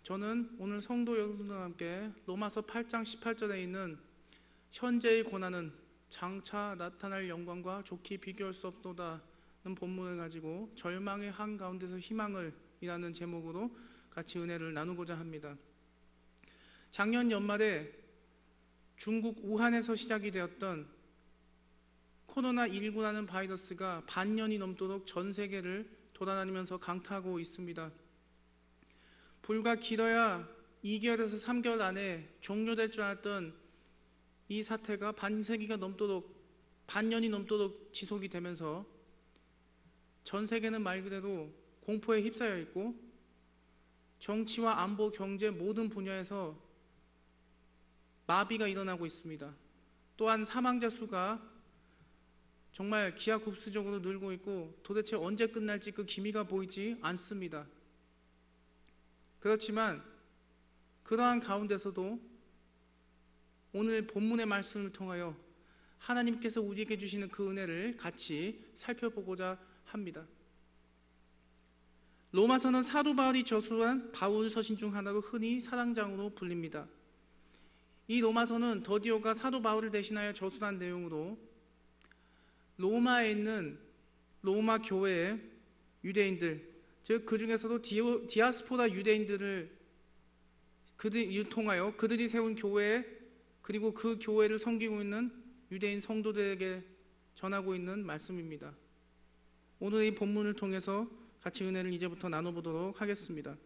저는 오늘 성도 여러분들과 함께 로마서 8장 18절에 있는 현재의 고난은 장차 나타날 영광과 좋게 비교할 수 없도다는 본문을 가지고 절망의 한가운데서 희망을 이라는 제목으로 같이 은혜를 나누고자 합니다. 작년 연말에 중국 우한에서 시작이 되었던 코로나19라는 바이러스가 반년이 넘도록 전 세계를 돌아다니면서 강타하고 있습니다. 불과 길어야 2개월에서 3개월 안에 종료될 줄 알았던 이 사태가 반년이 넘도록 지속이 되면서 전 세계는 말 그대로 공포에 휩싸여 있고 정치와 안보, 경제 모든 분야에서 마비가 일어나고 있습니다. 또한 사망자 수가 정말 기하급수적으로 늘고 있고 도대체 언제 끝날지 그 기미가 보이지 않습니다. 그렇지만 그러한 가운데서도 오늘 본문의 말씀을 통하여 하나님께서 우리에게 주시는 그 은혜를 같이 살펴보고자 합니다. 로마서는 사도 바울이 저술한 바울 서신 중 하나로 흔히 사랑장으로 불립니다. 이 로마서는 더디오가 사도 바울을 대신하여 저술한 내용으로 로마에 있는 로마 교회의 유대인들, 즉 그 중에서도 디아스포라 유대인들을 통하여 그들이 세운 교회 그리고 그 교회를 섬기고 있는 유대인 성도들에게 전하고 있는 말씀입니다. 오늘 이 본문을 통해서 같이 은혜를 이제부터 나눠보도록 하겠습니다.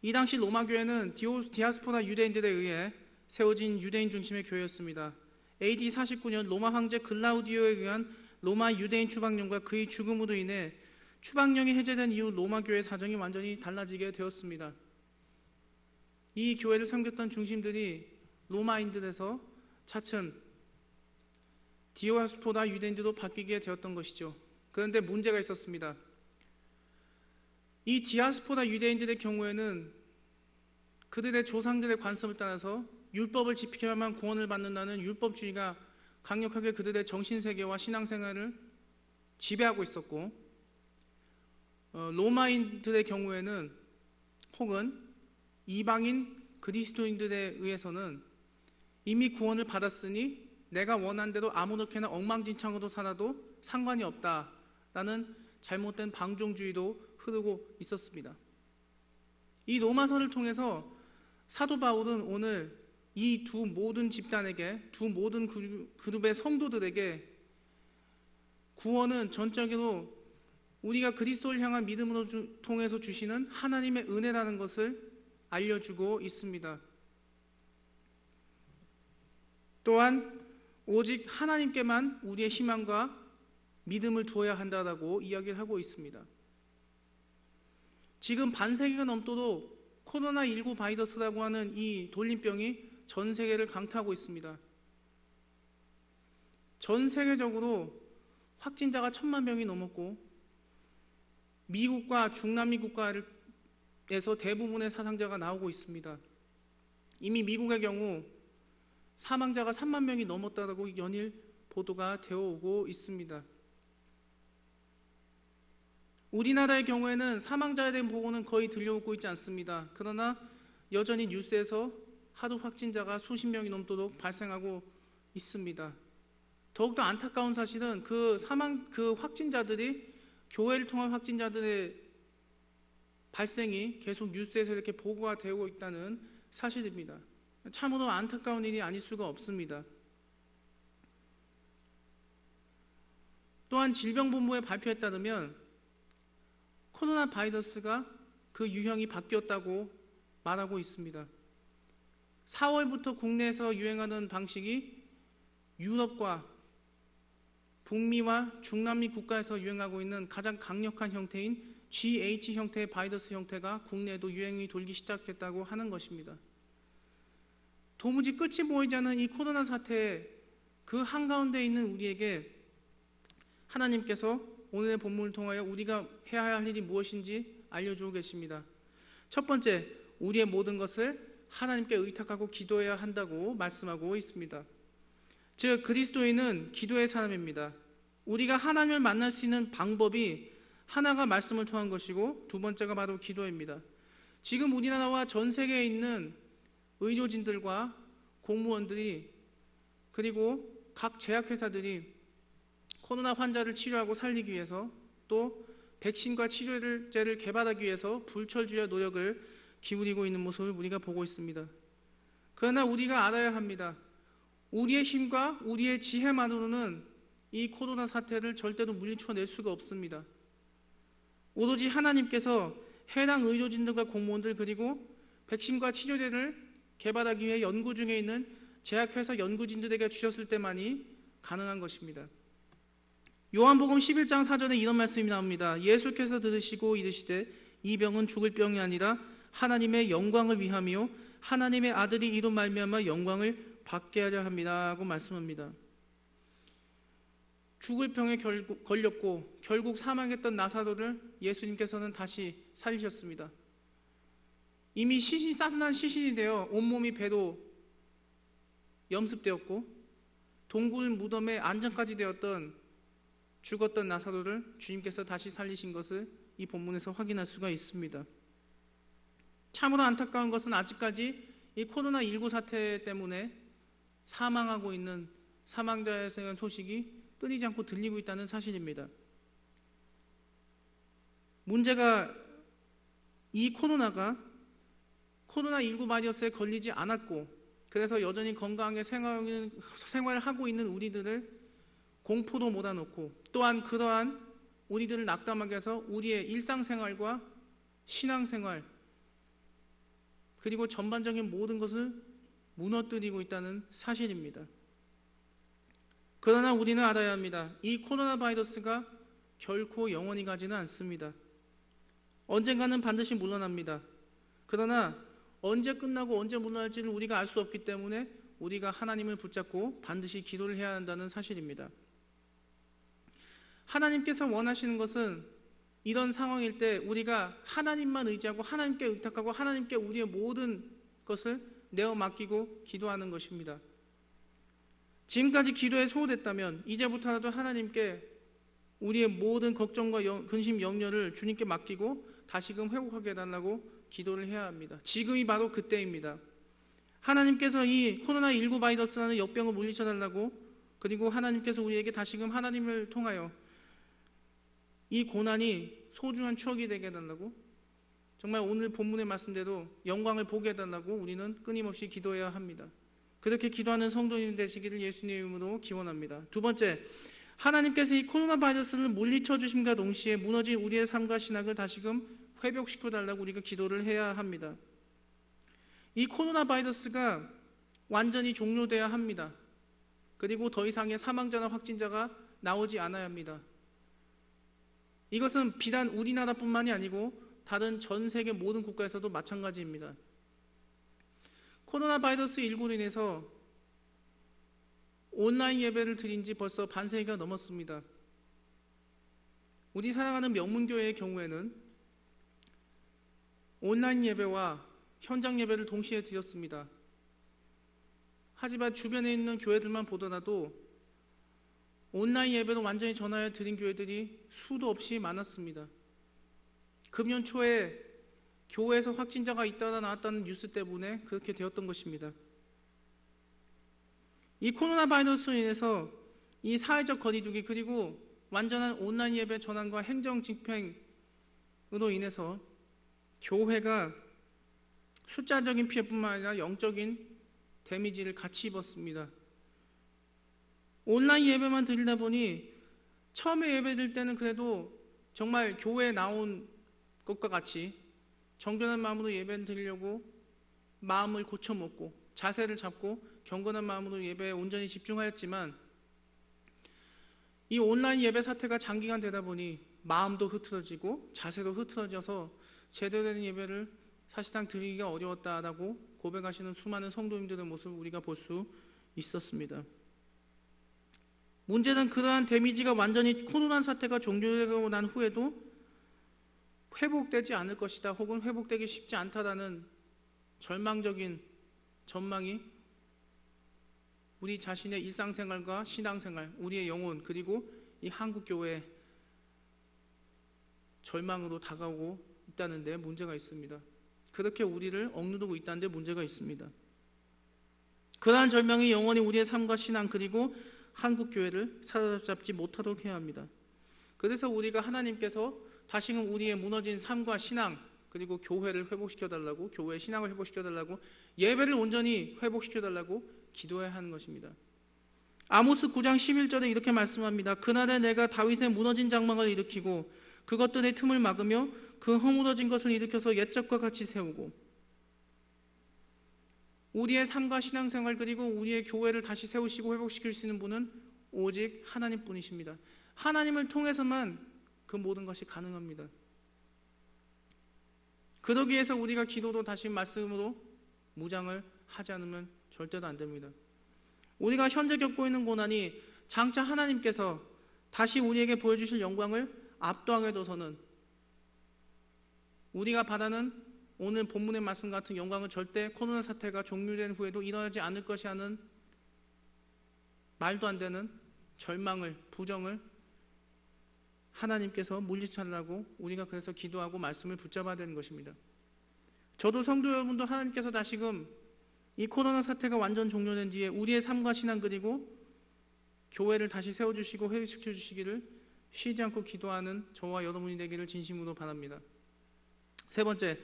이 당시 로마 교회는 디아스포라 유대인들에 의해 세워진 유대인 중심의 교회였습니다. AD 49년 로마 황제 글라우디오에 의한 로마 유대인 추방령과 그의 죽음으로 인해 추방령이 해제된 이후 로마 교회의 사정이 완전히 달라지게 되었습니다. 이 교회를 섬겼던 중심들이 로마인들에서 차츰 디아스포라 유대인들로 바뀌게 되었던 것이죠. 그런데 문제가 있었습니다. 이 디아스포라 유대인들의 경우에는 그들의 조상들의 관습을 따라서 율법을 지켜야만 구원을 받는다는 율법주의가 강력하게 그들의 정신세계와 신앙생활을 지배하고 있었고, 로마인들의 경우에는 혹은 이방인 그리스도인들에 의해서는 이미 구원을 받았으니 내가 원한 대로 아무렇게나 엉망진창으로 살아도 상관이 없다라는 잘못된 방종주의도 흐르고 있었습니다. 이 로마서를 통해서 사도 바울은 오늘 이 두 모든 집단에게, 두 모든 그룹의 성도들에게 구원은 전적으로 우리가 그리스도를 향한 믿음으로 통해서 주시는 하나님의 은혜라는 것을 알려주고 있습니다. 또한 오직 하나님께만 우리의 희망과 믿음을 두어야 한다라고 이야기를 하고 있습니다. 지금 반세기가 넘도록 코로나19 바이러스라고 하는 이 돌림병이 전 세계를 강타하고 있습니다. 전 세계적으로 확진자가 1,000만 명이 넘었고 미국과 중남미 국가에서 대부분의 사상자가 나오고 있습니다. 이미 미국의 경우 사망자가 3만 명이 넘었다고 연일 보도가 되어 오고 있습니다. 우리나라의 경우에는 사망자에 대한 보고는 거의 들려오고 있지 않습니다. 그러나 여전히 뉴스에서 하루 확진자가 수십 명이 넘도록 발생하고 있습니다. 더욱더 안타까운 사실은 그 확진자들이 교회를 통한 확진자들의 발생이 계속 뉴스에서 이렇게 보고가 되고 있다는 사실입니다. 참으로 안타까운 일이 아닐 수가 없습니다. 또한 질병본부의 발표에 따르면 코로나 바이러스가 그 유형이 바뀌었다고 말하고 있습니다. 4월부터 국내에서 유행하던 방식이 유럽과 북미와 중남미 국가에서 유행하고 있는 가장 강력한 형태인 GH 형태의 바이러스 형태가 국내에도 유행이 돌기 시작했다고 하는 것입니다. 도무지 끝이 보이지 않는 이 코로나 사태의 그 한가운데 있는 우리에게 하나님께서 오늘의 본문을 통하여 우리가 해야 할 일이 무엇인지 알려주고 계십니다. 첫 번째, 우리의 모든 것을 하나님께 의탁하고 기도해야 한다고 말씀하고 있습니다. 즉 그리스도인은 기도의 사람입니다. 우리가 하나님을 만날 수 있는 방법이 하나가 말씀을 통한 것이고 두 번째가 바로 기도입니다. 지금 우리나라와 전 세계에 있는 의료진들과 공무원들이 그리고 각 제약회사들이 코로나 환자를 치료하고 살리기 위해서 또 백신과 치료제를 개발하기 위해서 불철주야 노력을 기울이고 있는 모습을 우리가 보고 있습니다. 그러나 우리가 알아야 합니다. 우리의 힘과 우리의 지혜만으로는 이 코로나 사태를 절대로 물리쳐낼 수가 없습니다. 오로지 하나님께서 해당 의료진들과 공무원들 그리고 백신과 치료제를 개발하기 위해 연구 중에 있는 제약회사 연구진들에게 주셨을 때만이 가능한 것입니다. 요한복음 11장 4절에 이런 말씀이 나옵니다. 예수께서 들으시고 이르시되 이 병은 죽을 병이 아니라 하나님의 영광을 위함이요 하나님의 아들이 이로 말미암아 영광을 받게 하려 함이라 하고 말씀합니다. 죽을 병에 걸렸고 결국 사망했던 나사로를 예수님께서는 다시 살리셨습니다. 이미 싸순한 시신이 되어 온몸이 배로 염습되었고 동굴 무덤에 안장까지 되었던 죽었던 나사로를 주님께서 다시 살리신 것을 이 본문에서 확인할 수가 있습니다. 참으로 안타까운 것은 아직까지 이 코로나19 사태 때문에 사망하고 있는 사망자에 대한 소식이 끊이지 않고 들리고 있다는 사실입니다. 문제가 이 코로나19 바이러스에 걸리지 않았고 그래서 여전히 건강하게 생활하고 있는 우리들을 공포로 몰아넣고 또한 그러한 우리들을 낙담하게 해서 우리의 일상생활과 신앙생활 그리고 전반적인 모든 것을 무너뜨리고 있다는 사실입니다. 그러나 우리는 알아야 합니다. 이 코로나 바이러스가 결코 영원히 가지는 않습니다. 언젠가는 반드시 물러납니다. 그러나 언제 끝나고 언제 물러날지를 우리가 알 수 없기 때문에 우리가 하나님을 붙잡고 반드시 기도를 해야 한다는 사실입니다. 하나님께서 원하시는 것은 이런 상황일 때 우리가 하나님만 의지하고 하나님께 의탁하고 하나님께 우리의 모든 것을 내어 맡기고 기도하는 것입니다. 지금까지 기도에 소홀했다면 이제부터라도 하나님께 우리의 모든 걱정과 근심 염려를 주님께 맡기고 다시금 회복하게 해달라고 기도를 해야 합니다. 지금이 바로 그때입니다. 하나님께서 이 코로나19 바이러스라는 역병을 물리쳐달라고 그리고 하나님께서 우리에게 다시금 하나님을 통하여 이 고난이 소중한 추억이 되게 해달라고 정말 오늘 본문의 말씀대로 영광을 보게 해달라고 우리는 끊임없이 기도해야 합니다. 그렇게 기도하는 성도님 되시기를 예수님의 이름으로 기원합니다. 두 번째, 하나님께서 이 코로나 바이러스를 물리쳐 주심과 동시에 무너진 우리의 삶과 신앙을 다시금 회복시켜 달라고 우리가 기도를 해야 합니다. 이 코로나 바이러스가 완전히 종료돼야 합니다. 그리고 더 이상의 사망자나 확진자가 나오지 않아야 합니다. 이것은 비단 우리나라뿐만이 아니고 다른 전 세계 모든 국가에서도 마찬가지입니다. 코로나 바이러스 19로 인해서 온라인 예배를 드린 지 벌써 반세기가 넘었습니다. 우리 사랑하는 명문교회의 경우에는 온라인 예배와 현장 예배를 동시에 드렸습니다. 하지만 주변에 있는 교회들만 보더라도 온라인 예배로 완전히 전환해 드린 교회들이 수도 없이 많았습니다. 금년 초에 교회에서 확진자가 있다가 나왔다는 뉴스 때문에 그렇게 되었던 것입니다. 이 코로나 바이러스로 인해서 이 사회적 거리두기 그리고 완전한 온라인 예배 전환과 행정 집행으로 인해서 교회가 숫자적인 피해뿐만 아니라 영적인 데미지를 같이 입었습니다. 온라인 예배만 드리다 보니 처음에 예배 드릴 때는 그래도 정말 교회에 나온 것과 같이 정결한 마음으로 예배를 드리려고 마음을 고쳐먹고 자세를 잡고 경건한 마음으로 예배에 온전히 집중하였지만 이 온라인 예배 사태가 장기간 되다 보니 마음도 흐트러지고 자세도 흐트러져서 제대로 된 예배를 사실상 드리기가 어려웠다라고 고백하시는 수많은 성도님들의 모습을 우리가 볼 수 있었습니다. 문제는 그러한 데미지가 완전히 코로나 사태가 종료되고 난 후에도 회복되지 않을 것이다 혹은 회복되기 쉽지 않다라는 절망적인 전망이 우리 자신의 일상생활과 신앙생활, 우리의 영혼 그리고 이 한국교회의 절망으로 다가오고 있다는 데 문제가 있습니다. 그렇게 우리를 억누르고 있다는 데 문제가 있습니다. 그러한 절망이 영원히 우리의 삶과 신앙 그리고 한국교회를 사로잡지 못하도록 해야 합니다. 그래서 우리가 하나님께서 다시금 우리의 무너진 삶과 신앙 그리고 교회를 회복시켜달라고, 교회의 신앙을 회복시켜달라고, 예배를 온전히 회복시켜달라고 기도해야 하는 것입니다. 아모스 9장 11절에 이렇게 말씀합니다. 그날에 내가 다윗의 무너진 장막을 일으키고 그것들의 틈을 막으며 그 허물어진 것을 일으켜서 옛적과 같이 세우고. 우리의 삶과 신앙생활 그리고 우리의 교회를 다시 세우시고 회복시킬 수 있는 분은 오직 하나님뿐이십니다. 하나님을 통해서만 그 모든 것이 가능합니다. 그러기 위해서 우리가 기도도 다시 말씀으로 무장을 하지 않으면 절대로 안 됩니다. 우리가 현재 겪고 있는 고난이 장차 하나님께서 다시 우리에게 보여주실 영광을 압도하게 둬서는 우리가 바라는 오늘 본문의 말씀 같은 영광은 절대 코로나 사태가 종료된 후에도 일어나지 않을 것이 하는 말도 안 되는 절망을, 부정을 하나님께서 물리치려고 우리가 그래서 기도하고 말씀을 붙잡아야 되는 것입니다. 저도 성도 여러분도 하나님께서 다시금 이 코로나 사태가 완전 종료된 뒤에 우리의 삶과 신앙 그리고 교회를 다시 세워주시고 회복시켜 주시기를 쉬지 않고 기도하는 저와 여러분이 되기를 진심으로 바랍니다. 세 번째,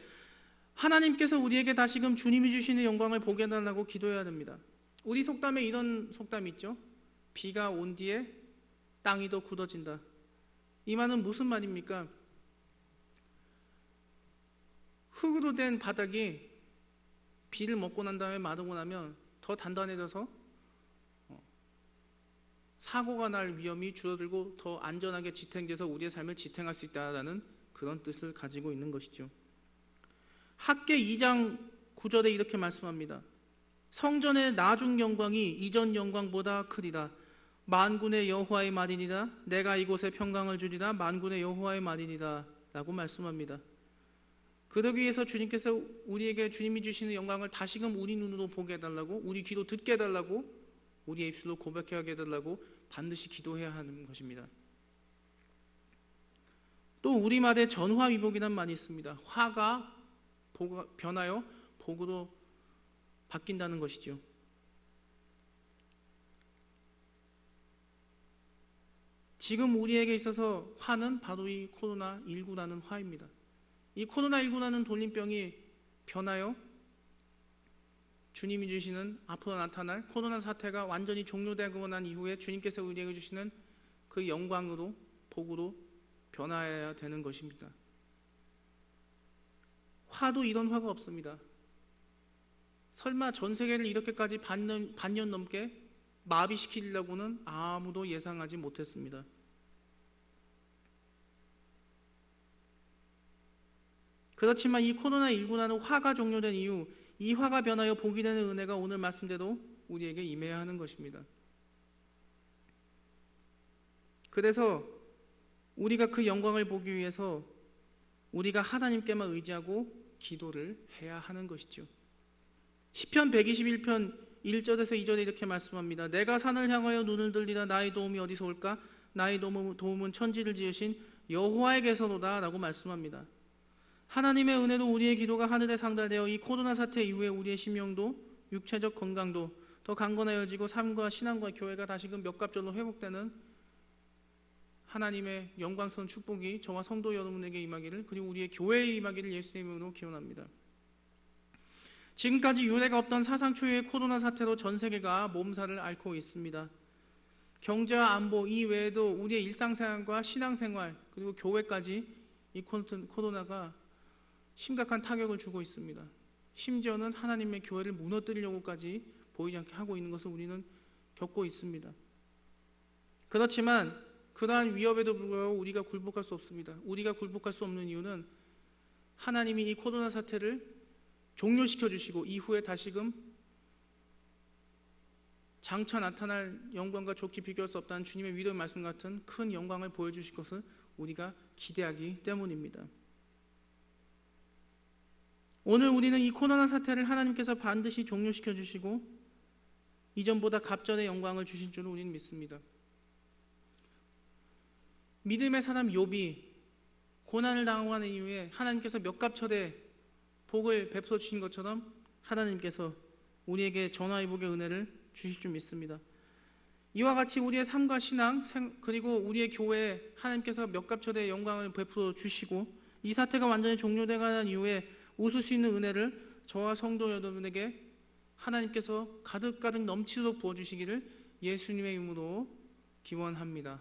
하나님께서 우리에게 다시금 주님이 주시는 영광을 보게 해달라고 기도해야 됩니다. 우리 속담에 이런 속담이 있죠. 비가 온 뒤에 땅이 더 굳어진다. 이 말은 무슨 말입니까? 흙으로 된 바닥이 비를 먹고 난 다음에 마르고 나면 더 단단해져서 사고가 날 위험이 줄어들고 더 안전하게 지탱돼서 우리의 삶을 지탱할 수 있다는 그런 뜻을 가지고 있는 것이죠. 학계 2장 9절에 이렇게 말씀합니다. 성전의 나중 영광이 이전 영광보다 크리라. 만군의 여호와의 말이니라. 내가 이곳에 평강을 주리라. 만군의 여호와의 말이니라 라고 말씀합니다. 그러기 위해서 주님께서 우리에게 주님이 주시는 영광을 다시금 우리 눈으로 보게 해달라고, 우리 귀로 듣게 해달라고, 우리의 입술로 고백하게 해달라고 반드시 기도해야 하는 것입니다. 또 우리말에 전화위복이란 말이 있습니다. 화가 변하여 복으로 바뀐다는 것이죠. 지금 우리에게 있어서 화는 바로 이 코로나19라는 화입니다. 이 코로나19라는 돌림병이 변하여 주님이 주시는 앞으로 나타날 코로나 사태가 완전히 종료되고 난 이후에 주님께서 우리에게 주시는 그 영광으로, 복으로 변화해야 되는 것입니다. 화도 이런 화가 없습니다. 설마 전 세계를 이렇게까지 반년 넘게 마비시키려고는 아무도 예상하지 못했습니다. 그렇지만 이 코로나19라는 화가 종료된 이후 이 화가 변하여 복이 되는 은혜가 오늘 말씀대로 우리에게 임해야 하는 것입니다. 그래서 우리가 그 영광을 보기 위해서 우리가 하나님께만 의지하고 기도를 해야 하는 것이죠. 시편 121편 1절에서 2절에 이렇게 말씀합니다. 내가 산을 향하여 눈을 들리라. 나의 도움이 어디서 올까? 나의 도움은 천지를 지으신 여호와에게서로다 라고 말씀합니다. 하나님의 은혜로 우리의 기도가 하늘에 상달되어 이 코로나 사태 이후에 우리의 심령도 육체적 건강도 더 강건해져지고 삶과 신앙과 교회가 다시금 몇갑절로 회복되는 하나님의 영광스러운 축복이 저와 성도 여러분에게 임하기를, 그리고 우리의 교회에 임하기를 예수님의 이름으로 기원합니다. 지금까지 유례가 없던 사상 초유의 코로나 사태로 전 세계가 몸살을 앓고 있습니다. 경제와 안보 이 외에도 우리의 일상생활과 신앙생활 그리고 교회까지 이 코로나가 심각한 타격을 주고 있습니다. 심지어는 하나님의 교회를 무너뜨리려고까지 보이지 않게 하고 있는 것을 우리는 겪고 있습니다. 그렇지만 그러한 위협에도 불구하고 우리가 굴복할 수 없습니다. 우리가 굴복할 수 없는 이유는 하나님이 이 코로나 사태를 종료시켜 주시고 이후에 다시금 장차 나타날 영광과 좋게 비교할 수 없다는 주님의 위로의 말씀 같은 큰 영광을 보여주실 것을 우리가 기대하기 때문입니다. 오늘 우리는 이 코로나 사태를 하나님께서 반드시 종료시켜 주시고 이전보다 갑절의 영광을 주실 줄을 우리는 믿습니다. 믿음의 사람 욥이 고난을 당하고 하는 이후에 하나님께서 몇갑절의 복을 베풀어 주신 것처럼 하나님께서 우리에게 전화위복의 은혜를 주실 줄 믿습니다. 이와 같이 우리의 삶과 신앙 그리고 우리의 교회에 하나님께서 몇갑절의 영광을 베풀어 주시고 이 사태가 완전히 종료되는 이후에 웃을 수 있는 은혜를 저와 성도 여러분에게 하나님께서 가득가득 넘치도록 부어주시기를 예수님의 이름으로 기원합니다.